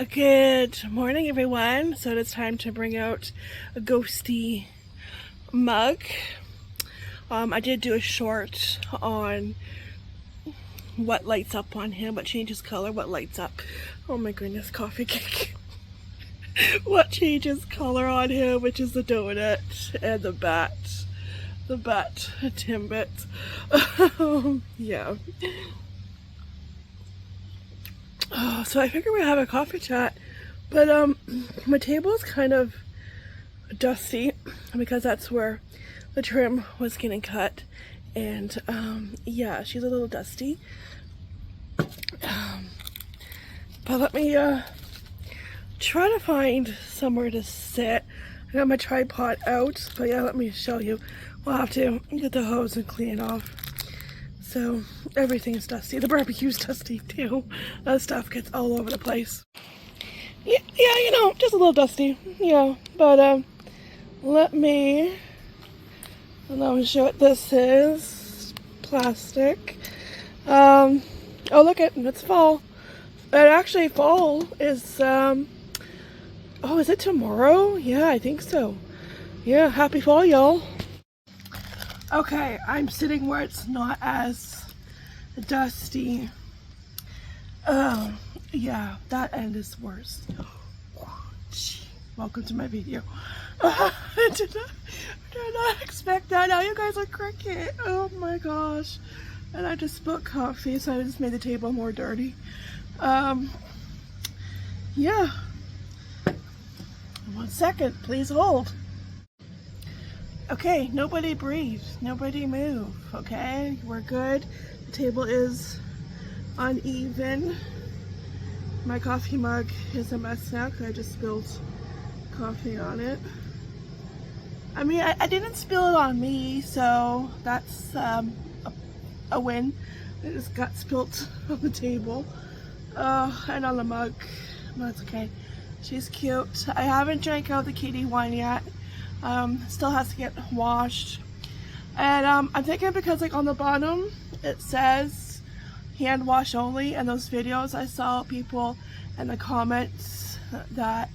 Good morning, everyone. So it's time to bring out a ghosty mug. I did do a short on what lights up on him, what changes color, what lights up. Oh my goodness, coffee cake. What changes color on him, which is the donut and the bat timbit. Yeah. So I figured we'd have a coffee chat, but my table is kind of dusty because that's where the trim was getting cut, and yeah, she's a little dusty. But let me try to find somewhere to sit. I got my tripod out, but yeah, let me show you. We'll have to get the hose and clean it off. So everything's dusty. The barbecue's dusty too. That stuff gets all over the place. Yeah, you know, just a little dusty. Yeah, but let me show what this is. Plastic. Oh, look it's fall. And actually, fall is oh, is it tomorrow? Yeah, I think so. Yeah, happy fall, y'all. Okay, I'm sitting where it's not as dusty. Yeah, that end is worse. Welcome to my video. I did not expect that. Now you guys are cricket. Oh my gosh. And I just spilled coffee, so I just made the table more dirty. Yeah. 1 second, please hold. Okay, nobody breathe, nobody move, okay? We're good. The table is uneven. My coffee mug is a mess now because I just spilled coffee on it. I mean, I didn't spill it on me, so that's a win. It just got spilt on the table and on the mug. That's okay. She's cute. I haven't drank out the kitty wine yet. Still has to get washed, and I'm thinking because like on the bottom it says hand wash only, and those videos I saw people in the comments that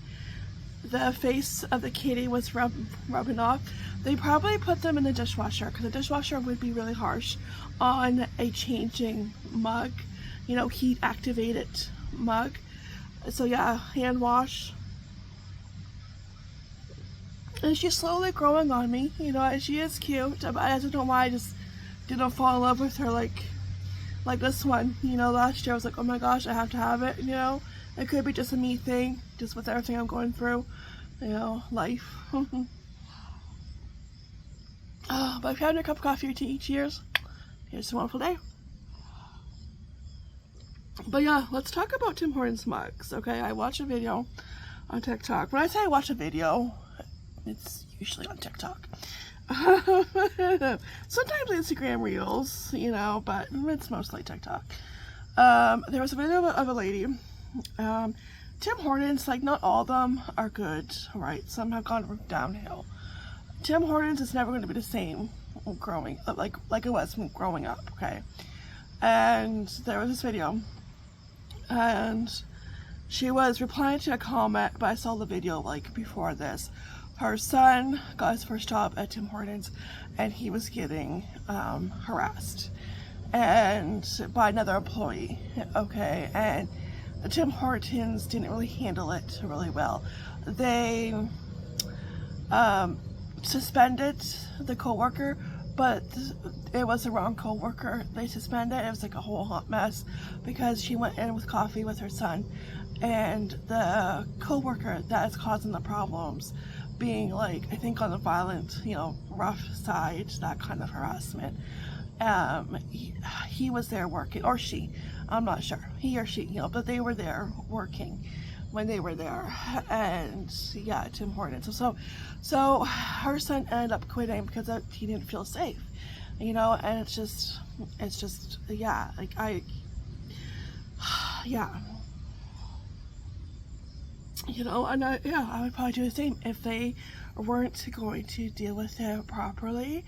the face of the kitty was rubbing off. They probably put them in the dishwasher because the dishwasher would be really harsh on a changing mug, you know, heat activated mug. So yeah, hand wash. And she's slowly growing on me, you know, and she is cute. I don't know why I just didn't fall in love with her like this one. You know, last year I was like, oh my gosh, I have to have it, you know. It could be just a me thing, just with everything I'm going through, you know, life. But if you're having a cup of coffee or tea, cheers. Here's a wonderful day. But yeah, let's talk about Tim Hortons mugs, okay? I watched a video on TikTok. When I say I watch a video, it's usually on TikTok. Sometimes Instagram Reels, you know, but it's mostly TikTok. There was a video of a lady. Tim Hortons, like not all of them are good, right? Some have gone downhill. Tim Hortons is never going to be the same growing, like it was when growing up, okay? And there was this video, and she was replying to a comment, but I saw the video like before this. Her son got his first job at Tim Hortons, and he was getting harassed and by another employee, okay? And the Tim Hortons didn't really handle it really well. They suspended the coworker, but it was the wrong coworker. They suspended. It was like a whole hot mess because she went in with coffee with her son, and the coworker that is causing the problems, being like, I think on the violent, you know, rough side, that kind of harassment. He was there working, or she, I'm not sure, he or she, you know, but they were there working when they were there. And yeah, Tim Hortons. So her son ended up quitting because he didn't feel safe, you know. And it's just, yeah, like yeah. You know, and I would probably do the same if they weren't going to deal with it properly.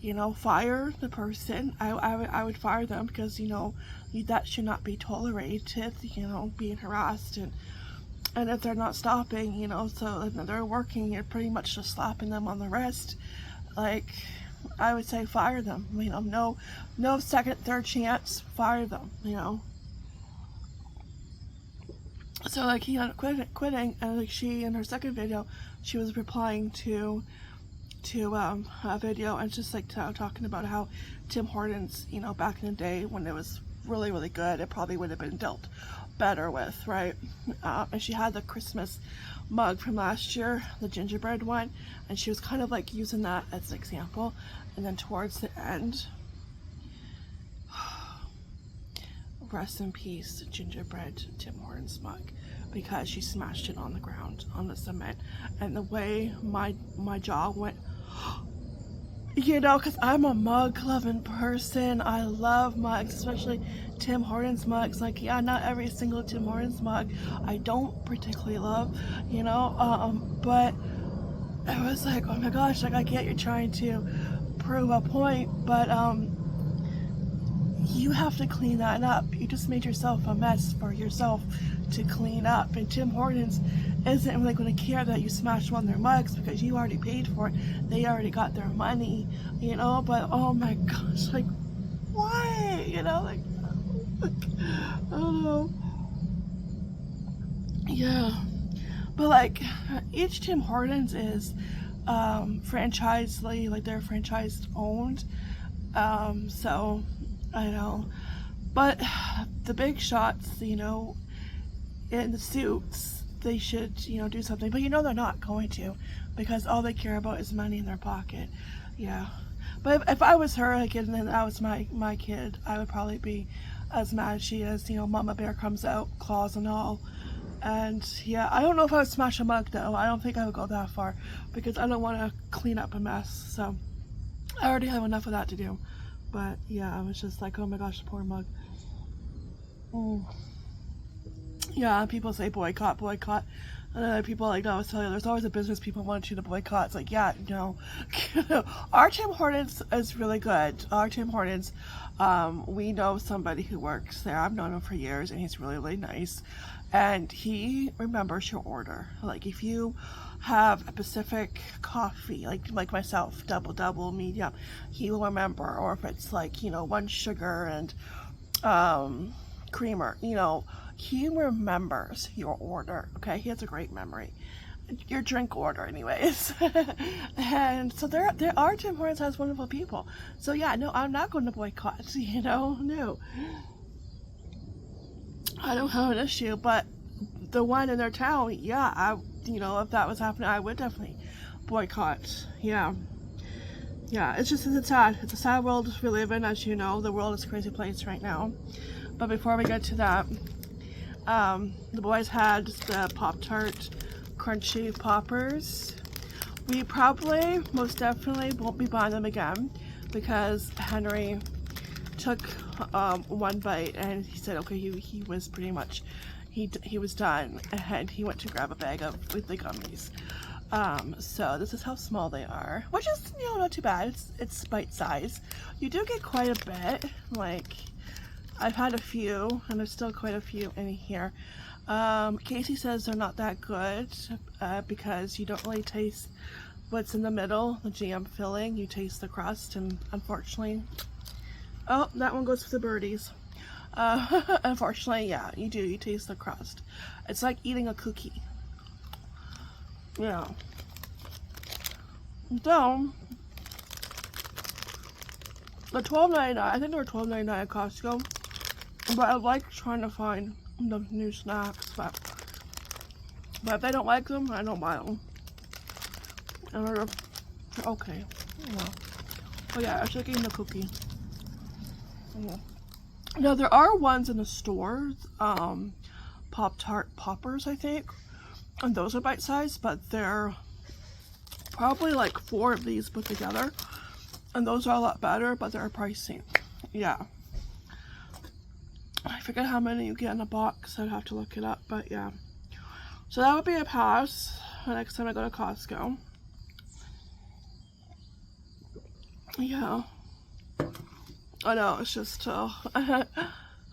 You know, fire the person. I would fire them because, you know, that should not be tolerated. You know, being harassed and And if they're not stopping, you know, so if they're working, you're pretty much just slapping them on the wrist. Like, I would say fire them. You know, no second, third chance, fire them, you know. So like he ended up quitting, and like she, in her second video, she was replying to a video, and just like talking about how Tim Hortons, you know, back in the day when it was really, really good, it probably would have been dealt better with, right? And she had the Christmas mug from last year, the gingerbread one, and she was kind of like using that as an example. And then towards the end, rest in peace, gingerbread Tim Hortons mug, because she smashed it on the ground, on the cement. And the way my jaw went, you know, because I'm a mug loving person. I love mugs, especially Tim Hortons mugs. Like, yeah, not every single Tim Hortons mug I don't particularly love, you know, but it was like, oh my gosh, like, I get you're trying to prove a point, but you have to clean that up. You just made yourself a mess for yourself to clean up. And Tim Hortons isn't really going to care that you smashed one of their mugs, because you already paid for it. They already got their money, you know. But oh my gosh, like, why? You know, like, I don't know. Yeah. But like, each Tim Hortons is franchisely, like they're franchised owned. So I know, but the big shots, you know, in the suits, they should, you know, do something. But you know they're not going to, because all they care about is money in their pocket. Yeah. But if I was her, like, and then that was my kid, I would probably be as mad as she is. You know, Mama Bear comes out, claws and all. And yeah, I don't know if I would smash a mug though. I don't think I would go that far, because I don't want to clean up a mess. So I already have enough of that to do. But yeah, I was just like, oh my gosh, the poor mug. Yeah, people say boycott, boycott. And other people, like, no, I was telling you, there's always a business people want you to boycott. It's like, yeah, no. Our Tim Hortons is really good. Our Tim Hortons, we know somebody who works there. I've known him for years, and he's really, really nice. And he remembers your order. Like, if you have a Pacific coffee, like myself, double, medium, he will remember. Or if it's like, you know, one sugar and creamer, you know, he remembers your order. Okay, he has a great memory. Your drink order, anyways. And so there are Tim Hortons has wonderful people. So yeah, no, I'm not going to boycott. You know, no, I don't have an issue. But the one in their town, yeah, you know, if that was happening, I would definitely boycott. Yeah. It's just, it's sad. It's a sad world we live in, as you know. The world is a crazy place right now. But before we get to that, the boys had the Pop-Tart Crunchy Poppers. We probably, most definitely, won't be buying them again, because Henry took one bite and he said, okay, he was pretty much, he was done, and he went to grab a bag of the gummies. So this is how small they are, which is, you know, not too bad. It's bite size. You do get quite a bit. Like, I've had a few, and there's still quite a few in here. Casey says they're not that good, because you don't really taste what's in the middle, the jam filling. You taste the crust, and unfortunately, oh, that one goes for the birdies. Unfortunately, yeah, you do. You taste the crust. It's like eating a cookie. Yeah. So, the $12.99, I think they were $12.99 at Costco. But I like trying to find the new snacks, but if they don't like them, I don't buy them. And they're okay. Yeah. Oh yeah, I should get the cookie. Yeah. Now there are ones in the stores, Pop-Tart Poppers, I think, and those are bite-sized, but they're probably like 4 of these put together, and those are a lot better, but they're pricey. Yeah. I forget how many you get in a box. I'd have to look it up, but yeah. So that would be a pass the next time I go to Costco. Yeah. I know, it's just,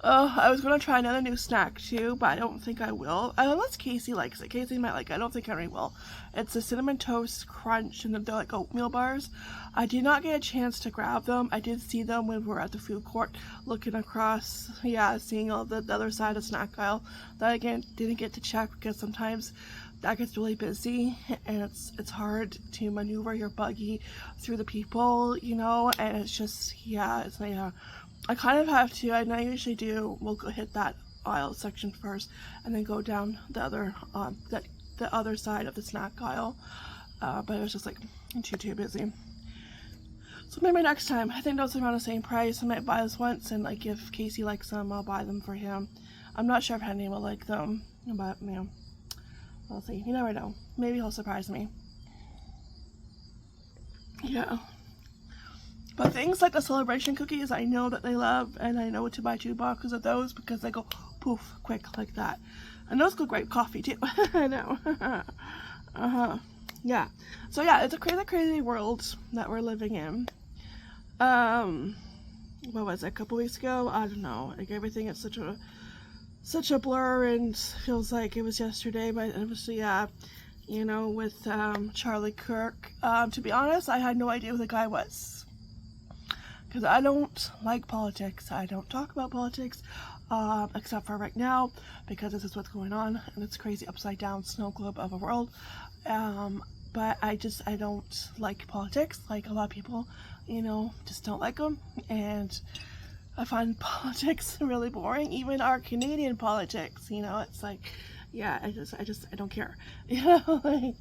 I was gonna try another new snack too, but I don't think I will. Unless Casey likes it. Casey might like it. I don't think Henry will. It's a cinnamon toast crunch, and they're like oatmeal bars. I did not get a chance to grab them. I did see them when we were at the food court, looking across, seeing all the other side of the snack aisle. That again, didn't get to check because sometimes that gets really busy, and it's hard to maneuver your buggy through the people, and it's just, I kind of have to, and I usually do, we'll go hit that aisle section first, and then go down the other, the other side of the snack aisle, but it was just like, too busy. So maybe next time, I think those are around the same price. I might buy this once, and like if Casey likes them, I'll buy them for him. I'm not sure if Henry will like them, but we'll see. You never know. Maybe he'll surprise me. Yeah. But things like the celebration cookies, I know that they love, and I know to buy 2 boxes of those because they go poof quick like that. And those go great with coffee too. I know. Yeah. So yeah, it's a crazy world that we're living in. What was it, a couple weeks ago? I don't know. Like everything is such a blur, and feels like it was yesterday, but it was, with Charlie Kirk. To be honest, I had no idea who the guy was. Because I don't like politics. I don't talk about politics, except for right now, because this is what's going on, and it's crazy upside down snow globe of a world. But I don't like politics, like a lot of people, just don't like them, and I find politics really boring, even our Canadian politics, it's like, I don't care, like,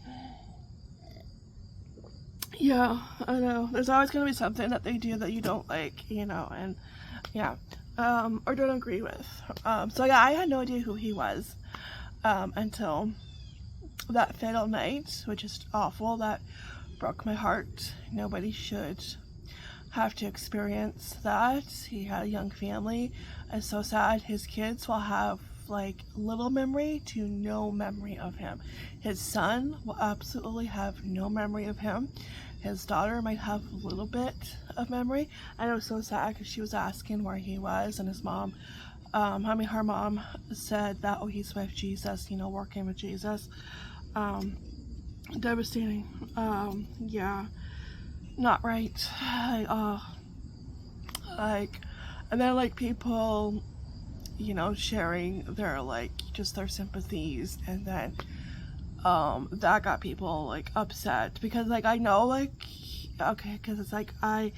yeah, I know. There's always going to be something that they do that you don't like, and or don't agree with. So yeah, I had no idea who he was until that fatal night, which is awful. That broke my heart. Nobody should have to experience that. He had a young family. It's so sad. His kids will have like little memory to no memory of him. His son will absolutely have no memory of him. His daughter might have a little bit of memory. And it was so sad because she was asking where he was, and his mom, her mom said that, he's with Jesus, working with Jesus. Devastating. Yeah, not right. And then like people, sharing their just their sympathies, and then that got people like upset because I know okay, because it's like I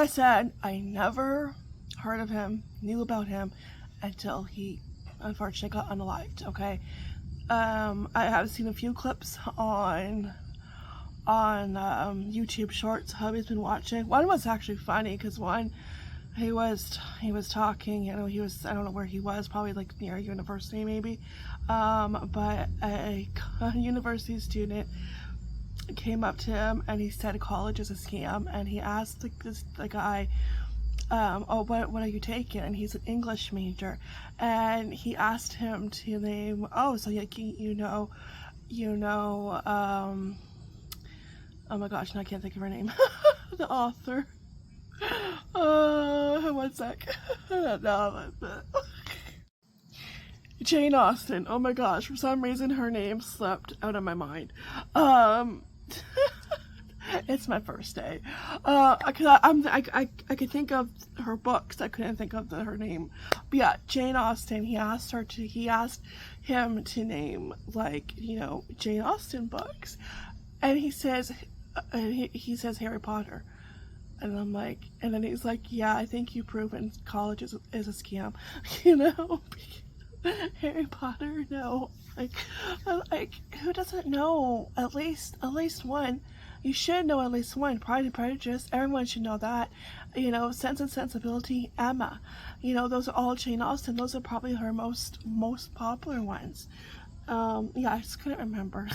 said, I never heard of him, knew about him until he unfortunately got unalived. Okay. I have seen a few clips on YouTube Shorts. Hubby's been watching. One was actually funny because he was talking, he was, I don't know where he was, probably like near a university maybe, but a university student came up to him and he said college is a scam, and he asked the guy, what are you taking? And he's an English major, and he asked him to name, so oh my gosh, now I can't think of her name. The author. 1 sec. No, Jane Austen. Oh my gosh, for some reason her name slipped out of my mind. It's my first day. I could think of her books. I couldn't think of her name. But yeah, Jane Austen. He asked him to name Jane Austen books, and he says Harry Potter. And I'm like, and then he's like, yeah, I think you've proven college is a scam, Harry Potter, no, who doesn't know at least one? You should know at least one. Pride and Prejudice, everyone should know that. Sense and Sensibility, Emma, those are all Jane Austen. Those are probably her most popular ones. I just couldn't remember.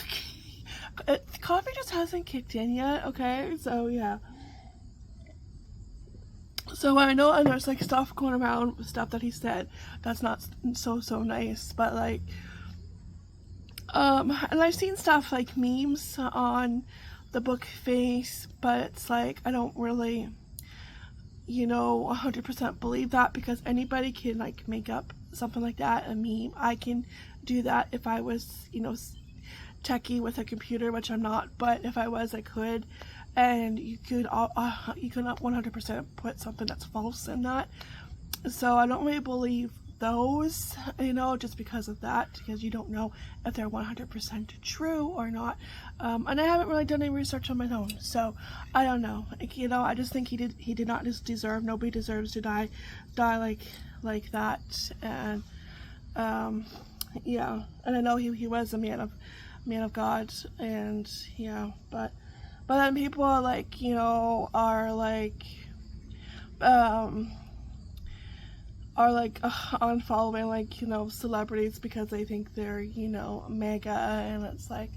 Coffee just hasn't kicked in yet, okay, so yeah. So I know, and there's stuff going around, stuff that he said that's not so nice, but and I've seen stuff like memes on the book face, but it's I don't really, you know, 100% believe that, because anybody can like make up something like that, a meme. I can do that if I was, you know, techie with a computer, which I'm not, but if I was, I could. And you could 100% put something that's false in that. So I don't really believe those, you know, just because of that, because you don't know if they're 100% true or not. And I haven't really done any research on my own, so I don't know. You know, I just think he did not just deserve. Nobody deserves to die like that. And yeah, and I know he was a man of God, and yeah, but then people are like, you know, are like unfollowing, like, you know, celebrities because they think they're, you know, mega, and it's like,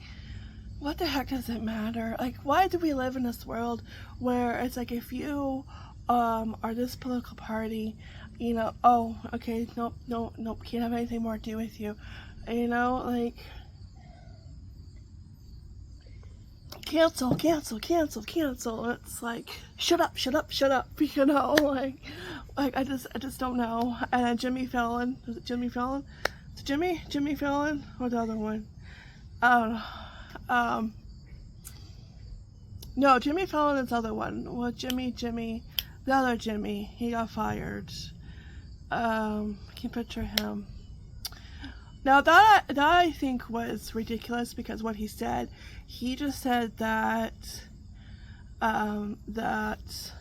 what the heck does it matter? Like, why do we live in this world where it's like, if you are this political party, you know, oh, okay, nope, can't have anything more to do with you, you know, like, cancel. It's like, shut up, you know, like I just don't know. And then Jimmy Fallon, is it Jimmy Fallon? Is it Jimmy Fallon, or the other one? I don't know. No, Jimmy Fallon is the other one. Well, Jimmy, the other Jimmy, he got fired. I can picture him. Now that I think was ridiculous, because what he just said that that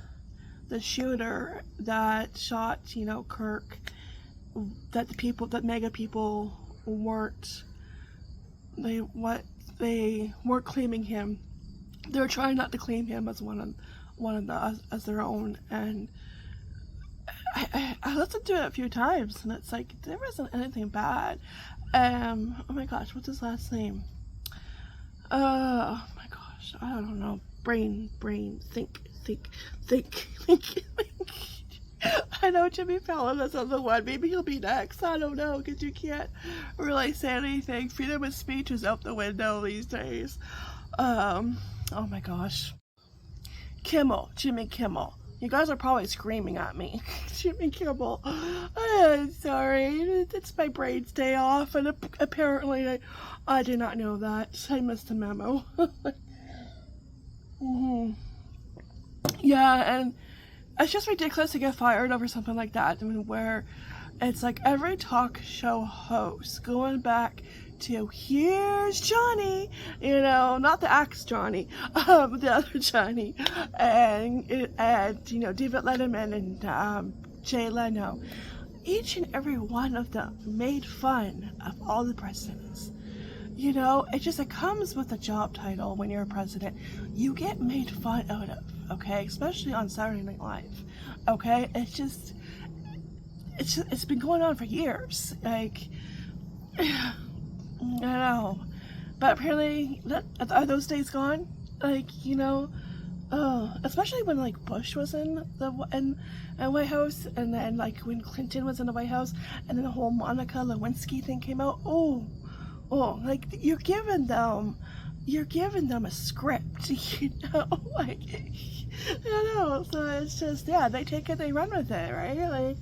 the shooter that shot, you know, Kirk, that mega people weren't claiming him. They were trying not to claim him as as their own. And I listened to it a few times, and it's like, there wasn't anything bad. Oh my gosh, what's his last name? Oh my gosh, I don't know. Brain, think. I know Jimmy Fallon is on the one. Maybe he'll be next. I don't know, because you can't really say anything. Freedom of speech is out the window these days. Oh my gosh. Jimmy Kimmel. You guys are probably screaming at me. Jimmy Kimmel. I'm sorry. It's my brain's day off, and apparently I did not know that. I missed the memo. Yeah, and it's just ridiculous to get fired over something like that. I mean, where it's like every talk show host going back to, here's Johnny, you know, not the axe Johnny, the other Johnny, and you know, David Letterman and Jay Leno. Each and every one of them made fun of all the presidents. You know, it comes with a job title. When you're a president, you get made fun out of, okay? Especially on Saturday Night Live, okay? It's been going on for years. Like, I don't know, but apparently, are those days gone? Like, you know, especially when like Bush was in the White House, and then like when Clinton was in the White House, and then the whole Monica Lewinsky thing came out. Oh, like you're giving them a script, you know, like, I know. So it's just, yeah, they take it, they run with it, right? Like,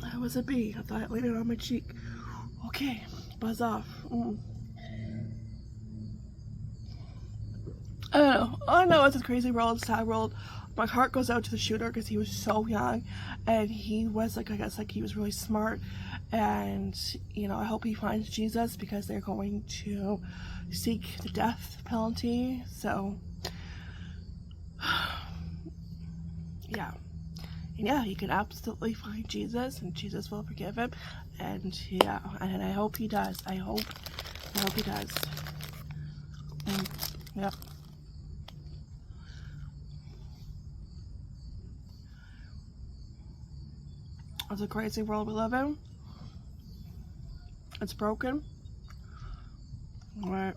that was a bee. I thought it landed on my cheek. Okay, buzz off. I don't know. All I know it's a crazy world, sad world. My heart goes out to the shooter, because he was so young, and he was like, I guess, like, he was really smart. And, you know, I hope he finds Jesus, because they're going to seek the death penalty. So, yeah. And yeah, he can absolutely find Jesus, and Jesus will forgive him. And yeah, and I hope he does. I hope he does. Yeah. It's a crazy world we live in. It's broken. Right.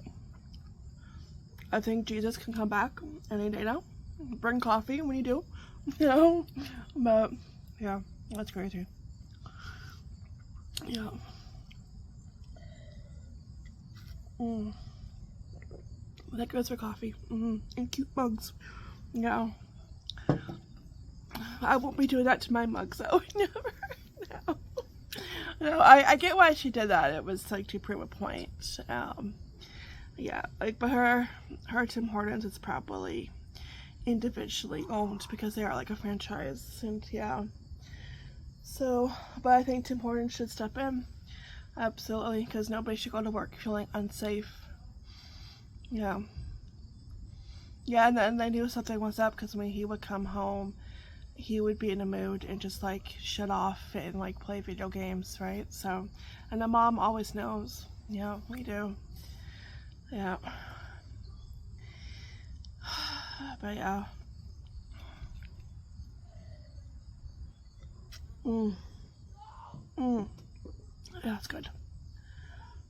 I think Jesus can come back any day now. Bring coffee when you do. You know? But, yeah, that's crazy. Yeah. That goes for coffee. And cute mugs. No. I won't be doing that to my mugs though. Never. No. No, I get why she did that. It was like to prove a point. Yeah, like, but her Tim Hortons is probably individually owned because they are like a franchise, and yeah. So, but I think Tim Hortons should step in. Absolutely, because nobody should go to work feeling unsafe. Yeah. Yeah, and then they knew something was up because when he would come home, he would be in a mood and just like shut off and like play video games, right? So, and the mom always knows. Yeah, we do. Yeah. But yeah. Yeah, that's good.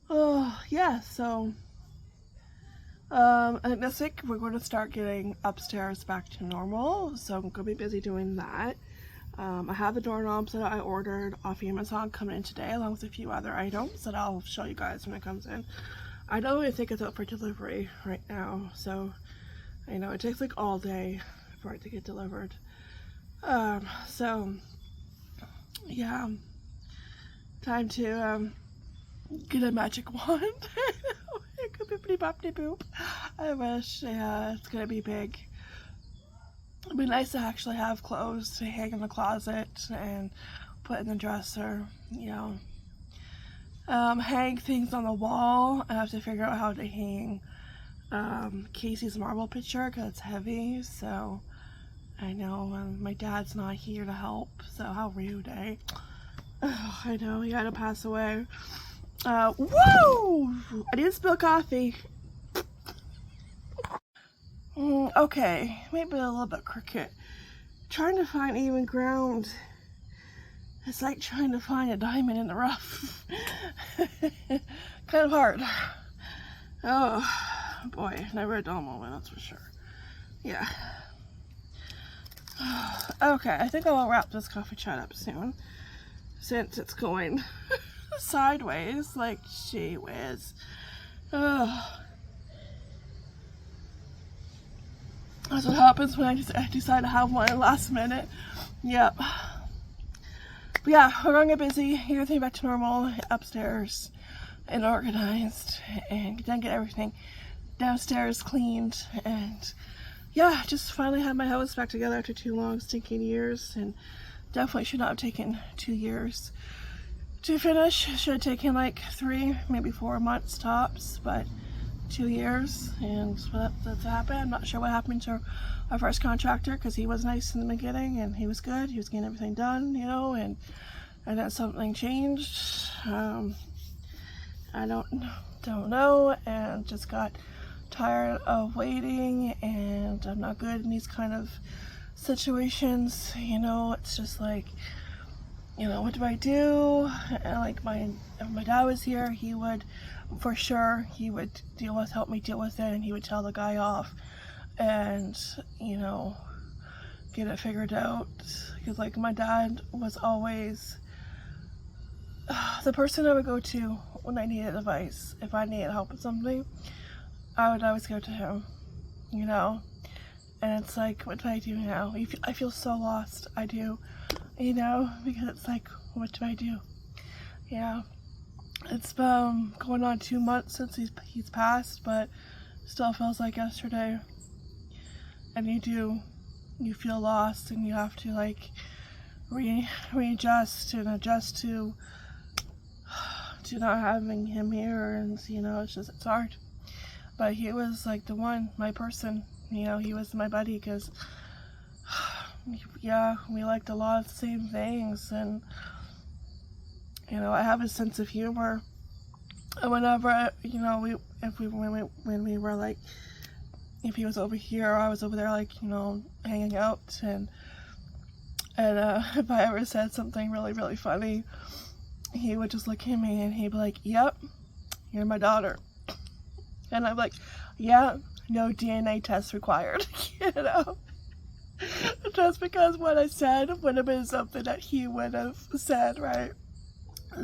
Oh, yeah, so I think this week we're going to start getting upstairs back to normal, so I'm going to be busy doing that. I have the doorknobs that I ordered off Amazon coming in today, along with a few other items that I'll show you guys when it comes in. I don't even think it's out for delivery right now, so I know it takes like all day for it to get delivered. So yeah, time to get a magic wand. It could be pretty boppity boop. I wish. Yeah, it's gonna be big. It'd be nice to actually have clothes to hang in the closet and put in the dresser, you know. Hang things on the wall. I have to figure out how to hang Casey's marble picture because it's heavy, so I know my dad's not here to help, so how rude, eh? Oh, I know, he had to pass away. Woo! I didn't spill coffee. Okay, maybe a little bit crooked. Trying to find even ground. It's like trying to find a diamond in the rough. Kind of hard. Oh, boy, never a dull moment, that's for sure. Yeah. Okay, I think I'll wrap this coffee chat up soon, since it's going sideways, like, gee whiz. That's what happens when I decide to have one last minute. Yep. But yeah, we're gonna get busy, get everything back to normal, upstairs and organized, and then get everything downstairs cleaned, and yeah, just finally had my house back together after 2 long stinking years, and definitely should not have taken 2 years to finish. Should have taken like 3, maybe 4 months tops, but 2 years, and so that's happened. I'm not sure what happened to our first contractor, because he was nice in the beginning and he was good, he was getting everything done, you know, and then something changed. I don't know, and just got tired of waiting, and I'm not good in these kind of situations, you know. It's just like, you know, what do I do? And like if my dad was here, he would, for sure, he would help me deal with it, and he would tell the guy off and, you know, get it figured out. Because like my dad was always the person I would go to when I needed advice. If I needed help with something, I would always go to him, you know. And it's like, what do I do now? I feel so lost. I do, you know, because it's like, what do I do? Yeah, it's been going on 2 months since he's passed, but still feels like yesterday. And you feel lost, and you have to like readjust and adjust to not having him here, and you know, it's hard. But he was like the one, my person, you know, he was my buddy, because yeah, we liked a lot of the same things, and you know, I have a sense of humor. And whenever, you know, when we were like, if he was over here or I was over there, like, you know, hanging out, and if I ever said something really, really funny, he would just look at me and he'd be like, yep, you're my daughter. And I'm like, yeah, no DNA test required, you know? Just because what I said would have been something that he would have said, right?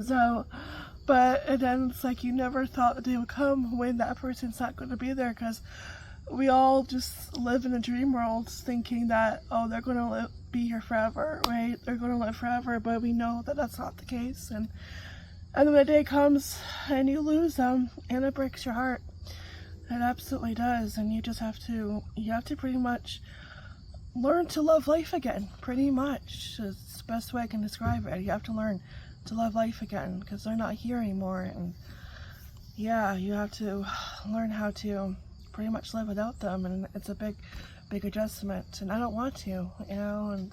So, but and then it's like you never thought the day would come when that person's not going to be there, because we all just live in a dream world thinking that, oh, they're going to be here forever, right? They're going to live forever, but we know that that's not the case. And then the day comes and you lose them, and it breaks your heart. It absolutely does. And you just have to pretty much learn to love life again, pretty much. It's the best way I can describe it. You have to learn to love life again, because they're not here anymore. And yeah, you have to learn how to pretty much live without them, and it's a big adjustment, and I don't want to, you know. And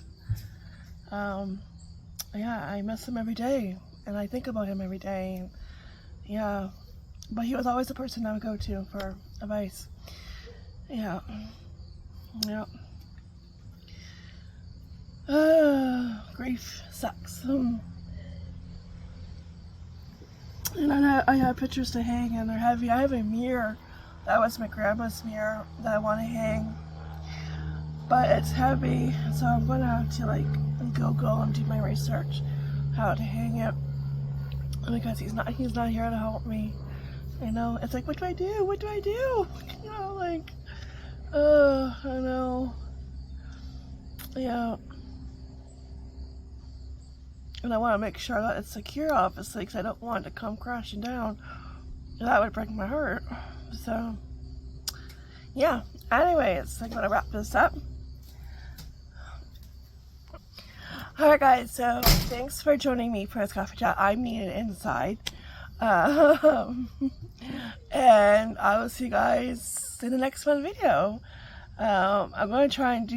yeah, I miss him every day, and I think about him every day, and yeah, but he was always the person I would go to for advice. Yeah. Grief sucks. And I have pictures to hang, and they're heavy. I have a mirror that was my grandma's mirror that I want to hang, but it's heavy, so I'm gonna have to like Google and do my research how to hang it, because he's not here to help me. You know, it's like, what do I do? What do I do? You know, like, I know. Yeah. And I want to make sure that it's secure, obviously, because I don't want it to come crashing down. That would break my heart. So, yeah. Anyways, I'm going to wrap this up. Alright guys, so thanks for joining me for this coffee chat. I'm needed inside. And I will see you guys in the next one video. I'm going to try and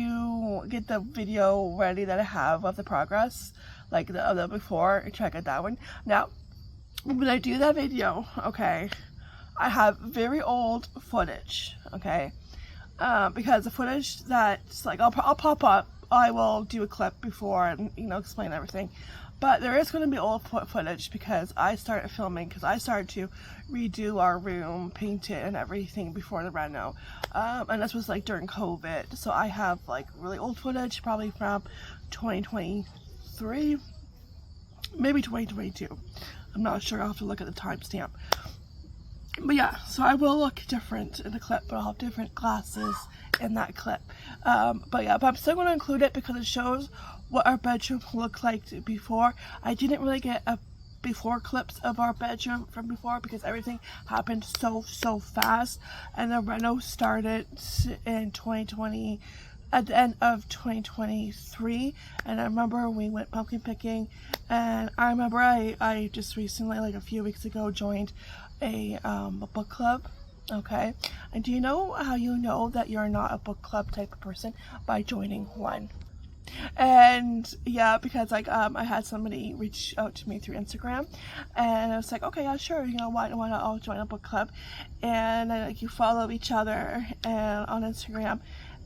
get the video ready that I have of the progress, like the before, and try to get that one. Now, when I do that video, okay, I have very old footage, okay, because the footage that's like, I'll pop up, I will do a clip before and, you know, explain everything. But there is going to be old footage, because I started filming, because I started to redo our room, paint it and everything before the reno. And this was like during COVID. So I have like really old footage, probably from 2023, maybe 2022. I'm not sure, I'll have to look at the timestamp. But yeah, so I will look different in the clip, but I'll have different glasses in that clip. But yeah, but I'm still going to include it because it shows what our bedroom looked like before. I didn't really get a before clips of our bedroom from before, because everything happened so fast, and the reno started in 2020, at the end of 2023. And I remember we went pumpkin picking, and I remember I just recently, like a few weeks ago, joined a book club. Okay, and do you know how you know that you're not a book club type of person? By joining one. And yeah, because like I had somebody reach out to me through Instagram, and I was like, okay, yeah, sure, you know, why not I'll join a book club. And like, you follow each other and on Instagram,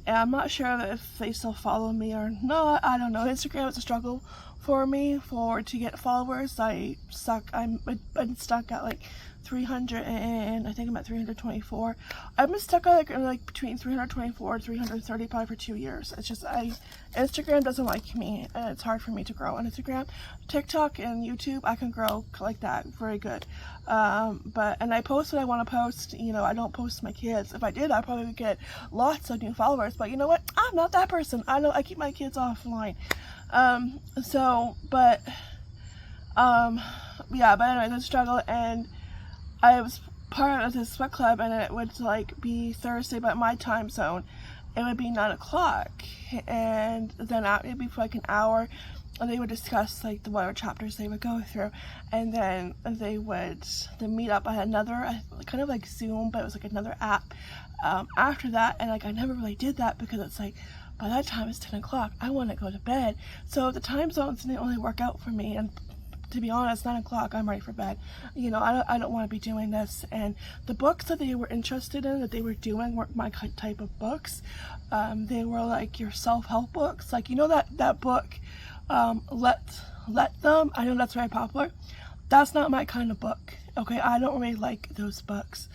and I'm not sure if they still follow me or not. I don't know. Instagram is a struggle for me to get followers. I'm stuck at like 300, and I think I'm at 324. I've been stuck at like between 324 and 335 for 2 years. It's just Instagram doesn't like me, and it's hard for me to grow on Instagram. TikTok and YouTube, I can grow like that very good. And I post what I want to post. You know, I don't post my kids. If I did, I probably would get lots of new followers. But you know what? I'm not that person. I keep my kids offline. Yeah, but anyway, the struggle, and I was part of this book club, and it would like be Thursday, but my time zone, it would be 9 o'clock, and then it would be for like an hour, and they would discuss like the whatever chapters they would go through, and then they would meet up. I had another kind of like Zoom, but it was like another app after that, and like I never really did that because it's like, by that time it's 10 o'clock, I want to go to bed. So the time zones didn't really work out for me, and to be honest, 9 o'clock, I'm ready for bed. You know, I don't want to be doing this. And the books that they were interested in, that they were doing, weren't my type of books. They were like your self-help books. Like, you know that book, Let Them? I know that's very popular. That's not my kind of book. Okay, I don't really like those books.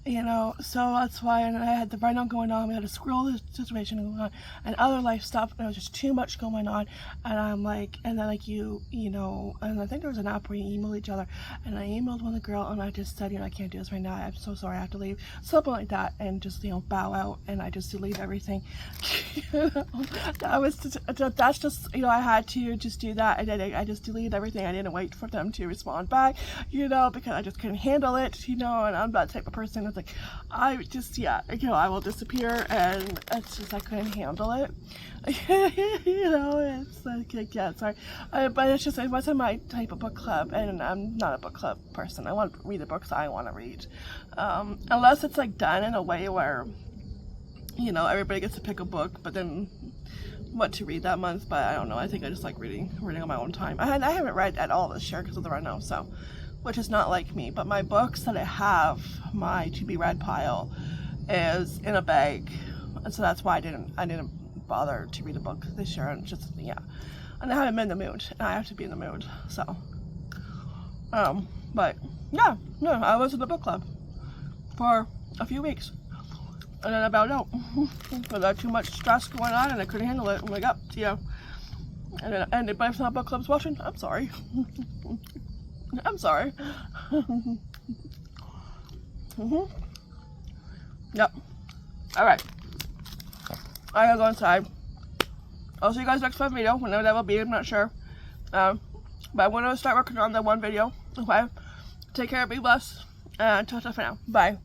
you know, so that's why. And I had the rhino going on, we had a squirrel situation going on, and other life stuff, and it was just too much going on. And I'm like, and then like you know, and I think there was an app where you email each other, and I emailed one of the girl, and I just said, you know, I can't do this right now, I'm so sorry, I have to leave, something like that, and just, you know, bow out, and I just delete everything. That's just, you know, I had to just do that. I just deleted everything. I didn't wait for them to respond back, you know, because I just couldn't handle it, you know, and I'm that type of person. It's like, I just, yeah, you know, I will disappear, and it's just, I couldn't handle it. You know, it's like, yeah, sorry. But it's just, it wasn't my type of book club, and I'm not a book club person. I want to read the books I want to read. Unless it's like done in a way where, you know, everybody gets to pick a book, but then what to read that month. But I don't know, I think I just like reading on my own time. I haven't read at all this year because of the rhino, so, which is not like me. But my books that I have, my to be read pile, is in a bag, and so that's why I didn't bother to read a book this year. And just, yeah, and I haven't been in the mood, and I have to be in the mood, so but yeah, no, I was in the book club for a few weeks, and then about out without too much stress going on, and I couldn't handle it. I'm like, see ya. And if it's not book club's watching, I'm sorry. I'm sorry. Yep. Alright. I gotta go inside. I'll see you guys next video, whenever that will be, I'm not sure. But I'm gonna start working on that one video. Okay? Take care, be blessed, and ta-ta for now. Bye.